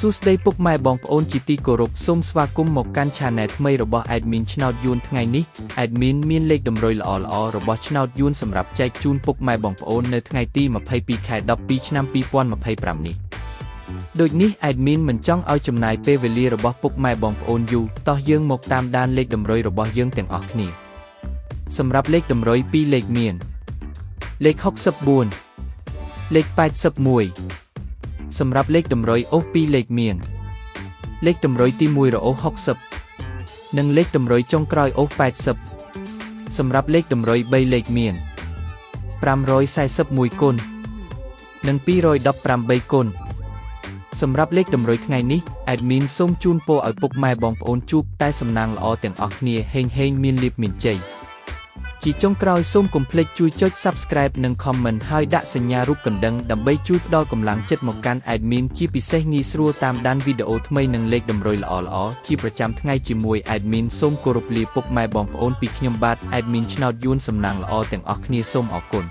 សួស្តីពុកម៉ែបងប្អូនជាទីគោរពសូមស្វាគមន៍មកកាន់ Channel ថ្មីរបស់ Admin ឆ្នោតយួនថ្ងៃនេះ Admin មានលេខតម្រុយល្អៗរបស់ឆ្នោតយួនសម្រាប់ចែកជូនពុកម៉ែបងប្អូននៅថ្ងៃទី22 ខែ 12 ឆ្នាំ 2025 នេះដូចនេះ Admin មិនចង់ឲ្យចំណាយពេលវេលារបស់ពុកម៉ែបងប្អូនយូរតោះយើងមកតាមដានលេខតម្រុយរបស់យើងទាំងអស់គ្នាសម្រាប់លេខតម្រុយ2លេខមានលេខ64លេខ81សម្រាប់លេខតម្រុយអូស2លេខមានលេខតម្រុយទី1រអូស60និងលេខតម្រុយចុងក្រោយអូស80សម្រាប់លេខតម្រុយ3លេខមាន541គុណនិង218គុណសម្រាប់លេខតម្រុយថ្ងៃនេះ Admin សូមជូនពរឲ្យពុកម៉ែបងប្អូនជួបតែសំណាងល្អទាំងអស់គ្នាហេងមានលាភមានជ័យជាចុងក្រោយសូមកុំភ្លេចជួយចុច Subscribe និង Comment ហើយដាក់សញ្ញារូបកណ្ដឹងដើម្បីជួយផ្ដល់កម្លាំងចិត្តមកកាន់ Admin ជាពិសេសងាយស្រួលតាមដានវីដេអូថ្មីនិងលេខតម្រុយល្អៗជាប្រចាំថ្ងៃជាមួយ Admin សូមគោរពលាពុកម៉ែបងប្អូនពីខ្ញុំបាទ Admin ឆ្នោតយួនសំណាងល្អទាំងអស់គ្នាសូមអរគុណ